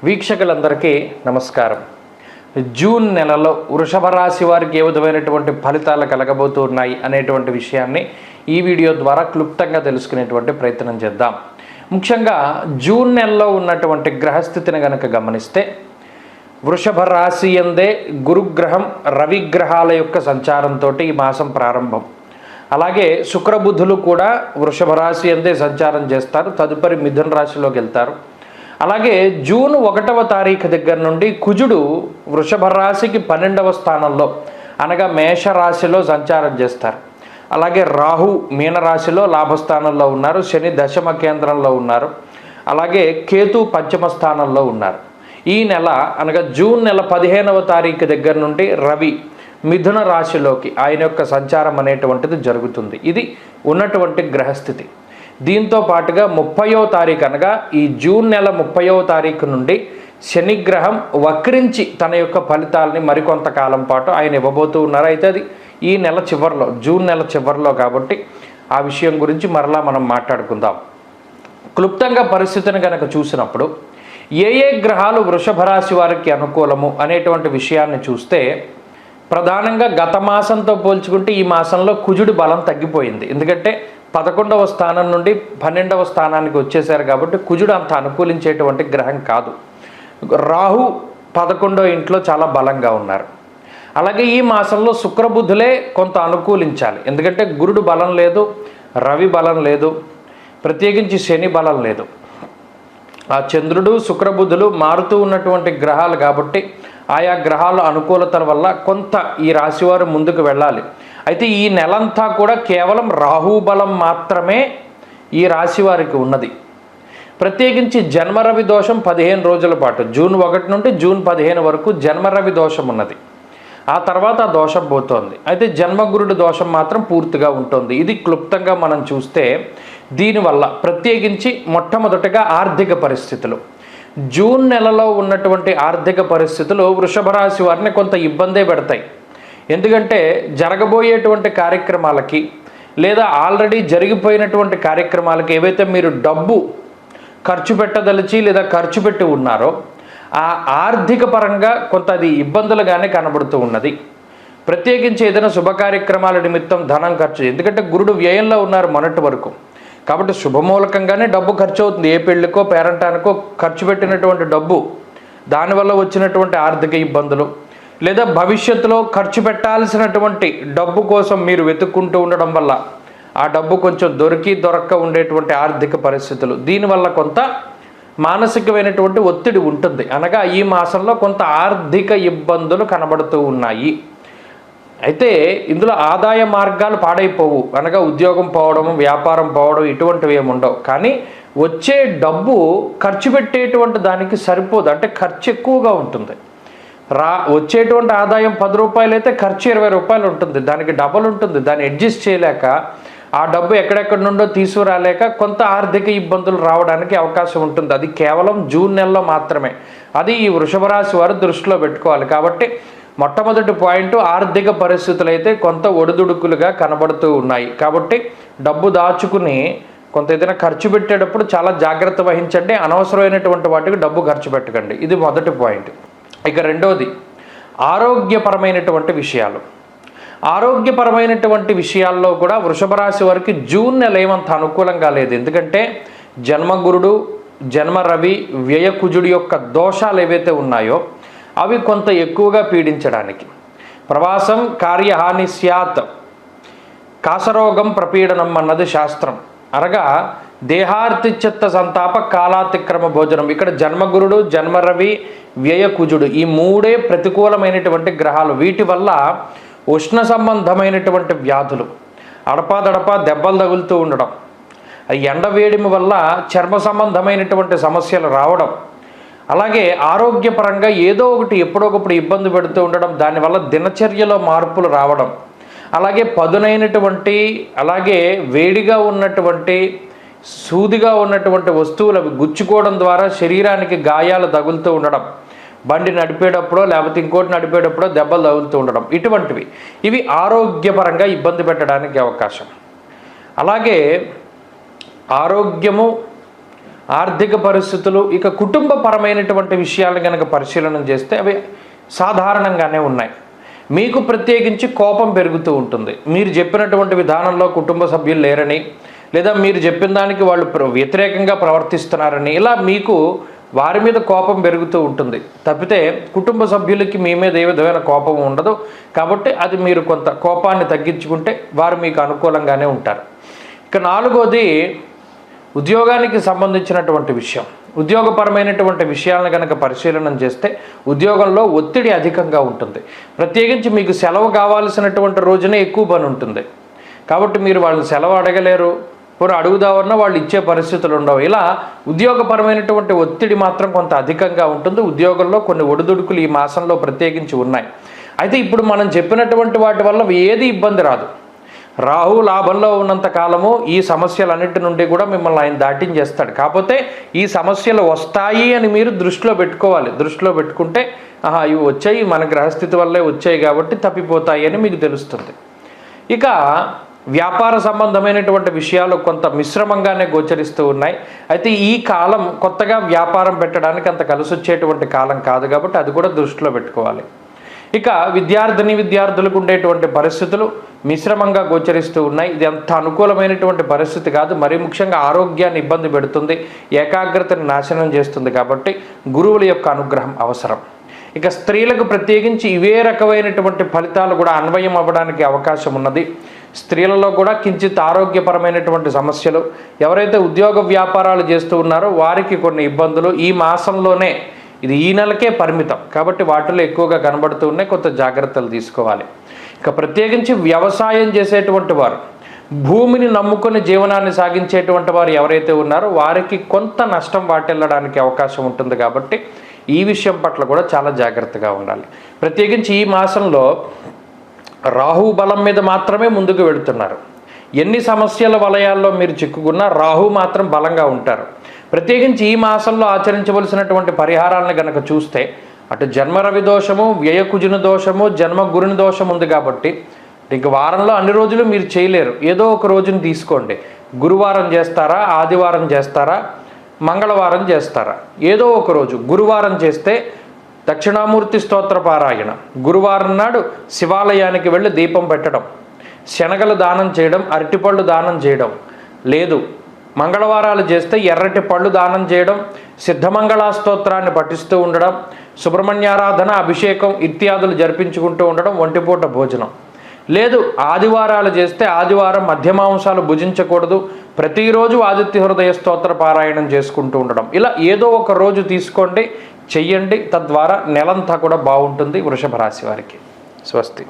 వీక్షకులందరికీ నమస్కారం. జూన్ నెలలో వృషభ రాశి వారికి ఏ విధమైనటువంటి ఫలితాలు కలగబోతున్నాయి అనేటువంటి విషయాన్ని ఈ వీడియో ద్వారా క్లుప్తంగా తెలుసుకునేటువంటి ప్రయత్నం చేద్దాం. ముఖ్యంగా జూన్ నెలలో ఉన్నటువంటి గ్రహస్థితిని గనక గమనిస్తే వృషభ రాశి యందే గురుగ్రహం రవిగ్రహాల యొక్క సంచారంతో ఈ మాసం ప్రారంభం. అలాగే శుక్రబుధులు కూడా వృషభ రాశి యందే సంచారం చేస్తారు, తదుపరి మిథున రాశిలోకి వెళ్తారు. అలాగే జూన్ 1వ తారీఖు దగ్గర నుండి కుజుడు వృషభ రాశికి 12వ స్థానంలో అనగా మేషరాశిలో సంచారం చేస్తారు. అలాగే రాహు మీనరాశిలో లాభస్థానంలో ఉన్నారు, శని దశమ కేంద్రంలో ఉన్నారు, అలాగే కేతు పంచమ స్థానంలో ఉన్నారు. ఈ నెల అనగా జూన్ నెల 15వ తారీఖు దగ్గర నుండి రవి మిథున రాశిలోకి ఆయన యొక్క సంచారం అనేటువంటిది జరుగుతుంది. ఇది ఉన్నటువంటి గ్రహస్థితి. దీంతో పాటుగా 30వ తారీఖు అనగా ఈ జూన్ నెల 30వ తారీఖు నుండి శనిగ్రహం వక్రించి తన యొక్క ఫలితాలని మరికొంతకాలం పాటు ఆయన ఇవ్వబోతూ ఉన్నారు. అయితే అది ఈ నెల చివరిలో, జూన్ నెల చివరిలో కాబట్టి ఆ విషయం గురించి మరలా మనం మాట్లాడుకుందాం. క్లుప్తంగా పరిస్థితిని కనుక చూసినప్పుడు ఏ గ్రహాలు వృషభ రాశి వారికి అనుకూలము అనేటువంటి విషయాన్ని చూస్తే ప్రధానంగా గత మాసంతో పోల్చుకుంటే ఈ మాసంలో కుజుడి బలం తగ్గిపోయింది. ఎందుకంటే 11వ స్థానం నుండి 12వ స్థానానికి వచ్చేసారు కాబట్టి కుజుడు అంత అనుకూలించేటువంటి గ్రహం కాదు. రాహు 11వ ఇంట్లో చాలా బలంగా ఉన్నారు. అలాగే ఈ మాసంలో శుక్రబుధులే కొంత అనుకూలించాలి. ఎందుకంటే గురుడు బలం లేదు, రవి బలం లేదు, ప్రత్యేకించి శని బలం లేదు. ఆ చంద్రుడు శుక్రబుధులు మారుతూ ఉన్నటువంటి గ్రహాలు కాబట్టి ఆయా గ్రహాల అనుకూలతల వల్ల కొంత ఈ రాశివారు ముందుకు వెళ్ళాలి. అయితే ఈ నెలంతా కూడా కేవలం రాహు బలం మాత్రమే ఈ రాశి వారికి ఉన్నది. ప్రత్యేకించి జన్మరవి దోషం 15 రోజుల పాటు జూన్ 1 నుండి జూన్ 15 వరకు జన్మరవి దోషం ఉన్నది. ఆ తర్వాత ఆ దోషం పోతోంది. అయితే జన్మగురుడు దోషం మాత్రం పూర్తిగా ఉంటుంది. ఇది క్లుప్తంగా మనం చూస్తే దీనివల్ల ప్రత్యేకించి మొట్టమొదటిగా ఆర్థిక పరిస్థితులు, జూన్ నెలలో ఉన్నటువంటి ఆర్థిక పరిస్థితులు వృషభ రాశి వారిని కొంత ఇబ్బందే పెడతాయి. ఎందుకంటే జరగబోయేటువంటి కార్యక్రమాలకి లేదా ఆల్రెడీ జరిగిపోయినటువంటి కార్యక్రమాలకి ఏవైతే మీరు డబ్బు ఖర్చు పెట్టదలిచి లేదా ఖర్చు పెట్టి ఉన్నారో ఆ ఆర్థిక పరంగా కొంత అది ఇబ్బందులుగానే కనబడుతూ ఉన్నది. ప్రత్యేకించి ఏదైనా శుభ కార్యక్రమాల నిమిత్తం ధనం ఖర్చు, ఎందుకంటే గురుడు వ్యయంలో ఉన్నారు మొన్నటి వరకు కాబట్టి శుభమూలకంగానే డబ్బు ఖర్చు అవుతుంది. ఏ పెళ్ళికో పేరంటానికో ఖర్చు పెట్టినటువంటి డబ్బు, దానివల్ల వచ్చినటువంటి ఆర్థిక ఇబ్బందులు, లేదా భవిష్యత్తులో ఖర్చు పెట్టాల్సినటువంటి డబ్బు కోసం మీరు వెతుక్కుంటూ ఉండడం వల్ల ఆ డబ్బు కొంచెం దొరక్క ఉండేటువంటి ఆర్థిక పరిస్థితులు, దీనివల్ల కొంత మానసికమైనటువంటి ఒత్తిడి ఉంటుంది. అనగా ఈ మాసంలో కొంత ఆర్థిక ఇబ్బందులు కనబడుతూ ఉన్నాయి. అయితే ఇందులో ఆదాయ మార్గాలు పాడైపోవు, అనగా ఉద్యోగం పోవడం, వ్యాపారం పోవడం ఇటువంటివి ఏమి ఉండవు. కానీ వచ్చే డబ్బు ఖర్చు పెట్టేటువంటి దానికి సరిపోదు, అంటే ఖర్చు ఎక్కువగా ఉంటుంది. వచ్చేటువంటి ఆదాయం 10 రూపాయలు అయితే ఖర్చు 20 రూపాయలు ఉంటుంది, దానికి డబల్ ఉంటుంది. దాన్ని అడ్జస్ట్ చేయలేక ఆ డబ్బు ఎక్కడెక్కడి నుండో తీసుకురాలేక కొంత ఆర్థిక ఇబ్బందులు రావడానికి అవకాశం ఉంటుంది. అది కేవలం జూన్ నెలలో మాత్రమే. అది ఈ వృషభ రాశి వారు దృష్టిలో పెట్టుకోవాలి. కాబట్టి మొట్టమొదటి పాయింట్, ఆర్థిక పరిస్థితులు అయితే కొంత ఒడిదుడుకులుగా కనబడుతూ ఉన్నాయి. కాబట్టి డబ్బు దాచుకుని కొంత ఏదైనా ఖర్చు పెట్టేటప్పుడు చాలా జాగ్రత్త వహించండి. అనవసరమైనటువంటి వాటికి డబ్బు ఖర్చు పెట్టకండి. ఇది మొదటి పాయింట్. ఇక రెండవది ఆరోగ్యపరమైనటువంటి విషయాలు. ఆరోగ్యపరమైనటువంటి విషయాల్లో కూడా వృషభ రాశి వారికి జూన్ నెల ఏమంత అనుకూలంగా లేదు. ఎందుకంటే జన్మగురుడు, జన్మ రవి, వ్యయకుజుడి యొక్క దోషాలు ఏవైతే ఉన్నాయో అవి కొంత ఎక్కువగా పీడించడానికి. ప్రవాసం కార్యహాని స్యాత్, కాసరోగం ప్రపీడనం అన్నది శాస్త్రం. అనగా దేహార్తిచిత్త సంతాప కాలాతిక్రమ భోజనం. ఇక్కడ జన్మగురుడు, జన్మరవి, వ్యయకుజుడు ఈ మూడే ప్రతికూలమైనటువంటి గ్రహాలు. వీటి వల్ల ఉష్ణ సంబంధమైనటువంటి వ్యాధులు, అడపాదడపా దెబ్బలు తగులుతూ ఉండడం, ఎండ వేడిమి వల్ల చర్మ సంబంధమైనటువంటి సమస్యలు రావడం, అలాగే ఆరోగ్యపరంగా ఏదో ఒకటి ఎప్పుడొకప్పుడు ఇబ్బంది పెడుతూ ఉండడం, దానివల్ల దినచర్యలో మార్పులు రావడం, అలాగే పదునైనటువంటి అలాగే వేడిగా ఉన్నటువంటి సూదిగా ఉన్నటువంటి వస్తువులు అవి గుచ్చుకోవడం ద్వారా శరీరానికి గాయాలు తగులుతూ ఉండడం, బండి నడిపేటప్పుడో లేకపోతే ఇంకోటి నడిపేటప్పుడో దెబ్బలు తగులుతూ ఉండడం, ఇటువంటివి ఇవి ఆరోగ్యపరంగా ఇబ్బంది పెట్టడానికి అవకాశం. అలాగే ఆరోగ్యము ఆర్థిక పరిస్థితులు, ఇక కుటుంబపరమైనటువంటి విషయాలను కనుక పరిశీలన చేస్తే అవి సాధారణంగానే ఉన్నాయి. మీకు ప్రత్యేకించి కోపం పెరుగుతూ ఉంటుంది. మీరు చెప్పినటువంటి విధానంలో కుటుంబ సభ్యులు లేరని, లేదా మీరు చెప్పిన దానికి వాళ్ళు వ్యతిరేకంగా ప్రవర్తిస్తున్నారని, ఇలా మీకు వారి మీద కోపం పెరుగుతూ ఉంటుంది తప్పితే కుటుంబ సభ్యులకి మీ మీద ఏ విధమైన కోపం ఉండదు. కాబట్టి అది మీరు కొంత కోపాన్ని తగ్గించుకుంటే వారు మీకు అనుకూలంగానే ఉంటారు. ఇక 4వది ఉద్యోగానికి సంబంధించినటువంటి విషయం. ఉద్యోగపరమైనటువంటి విషయాలను కనుక పరిశీలన చేస్తే ఉద్యోగంలో ఒత్తిడి అధికంగా ఉంటుంది. ప్రత్యేకించి మీకు సెలవు కావాల్సినటువంటి రోజునే ఎక్కువ పని ఉంటుంది. కాబట్టి మీరు వాళ్ళని సెలవు అడగలేరు, పోనీ అడుగుదామన్నా వాళ్ళు ఇచ్చే పరిస్థితులు ఉండవు. ఇలా ఉద్యోగపరమైనటువంటి ఒత్తిడి మాత్రం కొంత అధికంగా ఉంటుంది. ఉద్యోగంలో కొన్ని ఒడిదుడుకులు ఈ మాసంలో ప్రత్యేకించి ఉన్నాయి. అయితే ఇప్పుడు మనం చెప్పినటువంటి వాటి వల్ల ఏది ఇబ్బంది రాదు. రాహు లాభంలో ఉన్నంత కాలము ఈ సమస్యలన్నిటి నుండి కూడా మిమ్మల్ని ఆయన దాటించేస్తాడు. కాకపోతే ఈ సమస్యలు వస్తాయి అని మీరు దృష్టిలో పెట్టుకోవాలి. దృష్టిలో పెట్టుకుంటే ఇవి వచ్చాయి, మన గ్రహస్థితి వల్లే వచ్చాయి కాబట్టి తప్పిపోతాయి అని మీకు తెలుస్తుంది. ఇక వ్యాపార సంబంధమైనటువంటి విషయాలు కొంత మిశ్రమంగానే గోచరిస్తూ ఉన్నాయి. అయితే ఈ కాలం కొత్తగా వ్యాపారం పెట్టడానికి అంత కలిసి వచ్చేటువంటి కాలం కాదు కాబట్టి అది కూడా దృష్టిలో పెట్టుకోవాలి. ఇక విద్యార్థులకు ఉండేటువంటి పరిస్థితులు మిశ్రమంగా గోచరిస్తూ ఉన్నాయి. ఇది అంత అనుకూలమైనటువంటి పరిస్థితి కాదు. మరీ ముఖ్యంగా ఆరోగ్యాన్ని ఇబ్బంది పెడుతుంది, ఏకాగ్రతని నాశనం చేస్తుంది. కాబట్టి గురువుల యొక్క అనుగ్రహం అవసరం. ఇక స్త్రీలకు ప్రత్యేకించి ఇవే రకమైనటువంటి ఫలితాలు కూడా అన్వయం అవ్వడానికి అవకాశం ఉన్నది. స్త్రీలలో కూడా కించిత్ ఆరోగ్యపరమైనటువంటి సమస్యలు, ఎవరైతే ఉద్యోగ వ్యాపారాలు చేస్తూ ఉన్నారో వారికి కొన్ని ఇబ్బందులు ఈ మాసంలోనే, ఇది ఈ నెలకే పరిమితం కాబట్టి వాటిలో ఎక్కువగా కనబడుతూ ఉన్నాయి. కొంత జాగ్రత్తలు తీసుకోవాలి. ఇక ప్రత్యేకించి వ్యవసాయం చేసేటువంటి వారు, భూమిని నమ్ముకొని జీవనాన్ని సాగించేటువంటి వారు ఎవరైతే ఉన్నారో వారికి కొంత నష్టం వాటిల్లడానికి అవకాశం ఉంటుంది. కాబట్టి ఈ విషయం పట్ల కూడా చాలా జాగ్రత్తగా ఉండాలి. ప్రత్యేకించి ఈ మాసంలో రాహు బలం మీద మాత్రమే ముందుకు వెళుతున్నారు. ఎన్ని సమస్యల వలయాల్లో మీరు చిక్కుకున్నా రాహు మాత్రం బలంగా ఉంటారు. ప్రత్యేకించి ఈ మాసంలో ఆచరించవలసినటువంటి పరిహారాలను గనక చూస్తే అటు జన్మ రవి దోషము, వ్యయకుజుని దోషము, జన్మ గురుని దోషం ఉంది. కాబట్టి ఇంక వారంలో అన్ని రోజులు మీరు చేయలేరు. ఏదో ఒక రోజుని తీసుకోండి. గురువారం చేస్తారా, ఆదివారం చేస్తారా, మంగళవారం చేస్తారా, ఏదో ఒక రోజు. గురువారం చేస్తే దక్షిణామూర్తి స్తోత్ర పారాయణ, గురువారం నాడు శివాలయానికి వెళ్ళి దీపం పెట్టడం, శనగలు దానం చేయడం, అరటిపళ్ళు దానం చేయడం. లేదు మంగళవారాలు చేస్తే ఎర్రటి పళ్ళు దానం చేయడం, సిద్ధమంగళా స్తోత్రాన్ని పఠిస్తూ ఉండడం, సుబ్రహ్మణ్యారాధన, అభిషేకం ఇత్యాదులు జరిపించుకుంటూ ఉండడం, ఒంటిపూట భోజనం. లేదు ఆదివారాలు చేస్తే ఆదివారం మధ్యమాంసాలు భుజించకూడదు, ప్రతిరోజు ఆదిత్య హృదయ స్తోత్ర పారాయణం చేసుకుంటూ ఉండడం. ఇలా ఏదో ఒక రోజు తీసుకోండి, చెయ్యండి. తద్వారా నెలంతా కూడా బాగుంటుంది వృషభ రాశి వారికి. స్వస్తి.